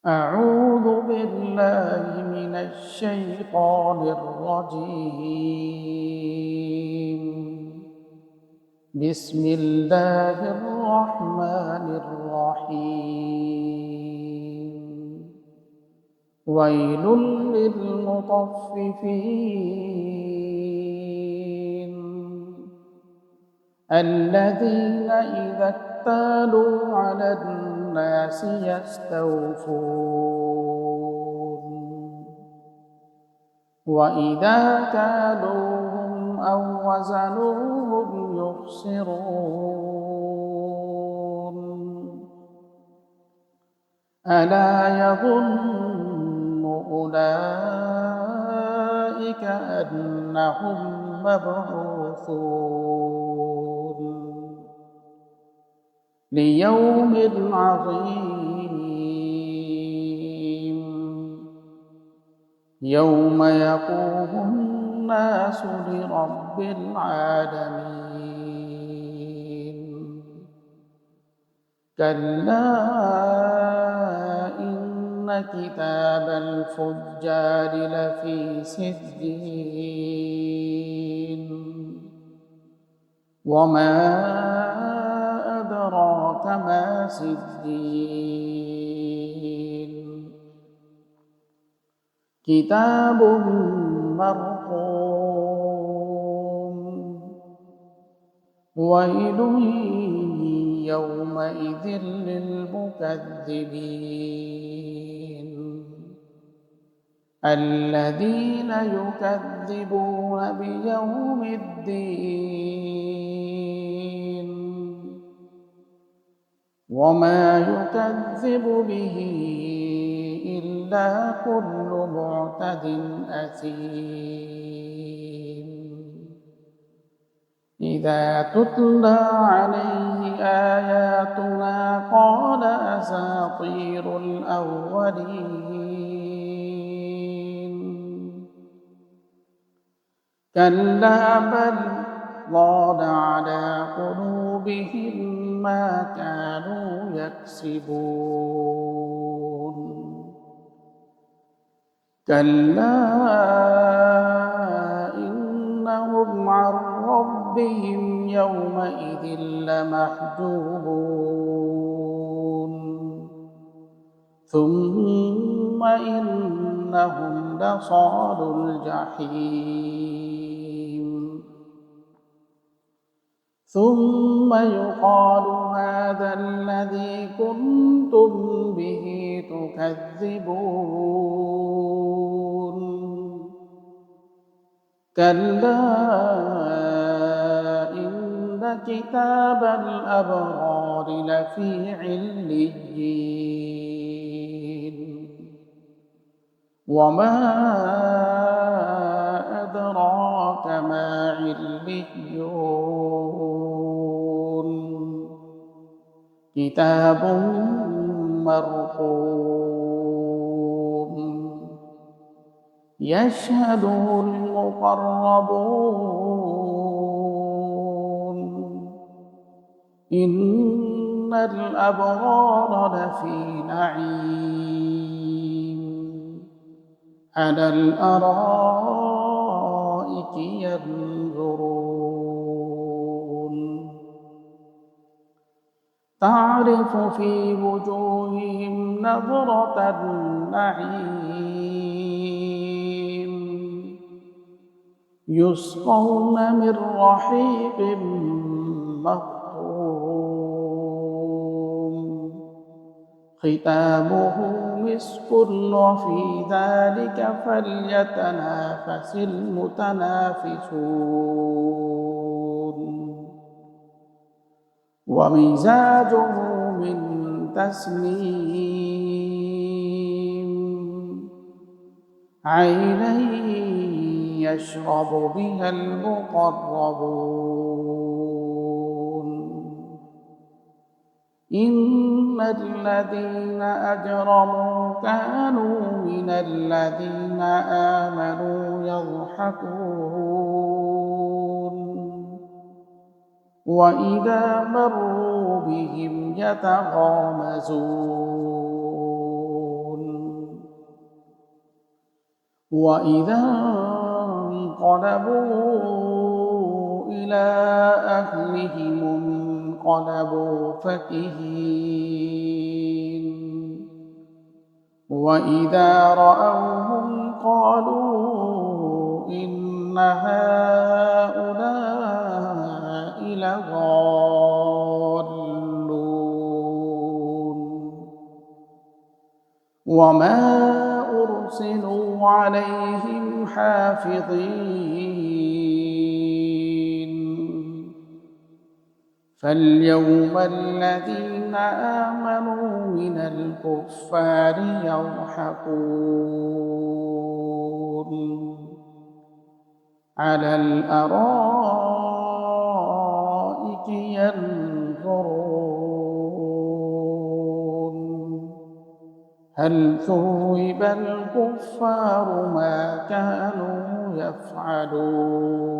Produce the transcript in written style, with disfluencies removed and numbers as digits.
أعوذ بالله من الشيطان الرجيم. بسم الله الرحمن الرحيم. ويل للمطففين الذين إذا اكتالوا على الناس يستوفون وإذا كالوهم أو وزنوهم يخسرون ألا يظن أولئك أنهم مبعوثون ليوم عظيم يوم يقوم الناس لرب العالمين. كلا إن كتاب الفجار لفي سجين وما أدراك ما سجين كتاب مرقوم ويل يومئذ للمكذبين الذين يكذبون بيوم الدين وما يكذب به إلا كل معتد أثيم إذا تتلى عليه آياتنا قال أساطير الأولين كلا بل ران على قلوبهم ما كانوا يكسبون كلا إنهم عن ربهم يومئذ لمحجوبون ثم إنهم لصالو الجحيم ثم يقال هذا الذي كنتم به تكذبون كلا إن كتاب الأبرار لفي عليين وما أدراك ما عليون كتاب مرقوم يشهده المقربون إن الأبرار لفي نعيم على الأرائك ينظرون تعرف في وجوههم نظرة النعيم يسقون من رحيق مختوم ختامه مسك وفي ذلك فليتنافس المتنافسون ومزاجه من تسنيم عينا يشرب بها المقربون إن الذين أجرموا كانوا من الذين آمنوا يضحكون وإذا مروا بهم يتغامزون وإذا انقلبوا إلى أهلهم انقلبوا فكهين وإذا رأوهم قالوا إن هؤلاء لضالون وما أرسلوا عليهم حافظين فاليوم الذين آمنوا من الكفار يضحكون على الأرائك ينظرون هل ثوب الكفار ما كانوا يفعلون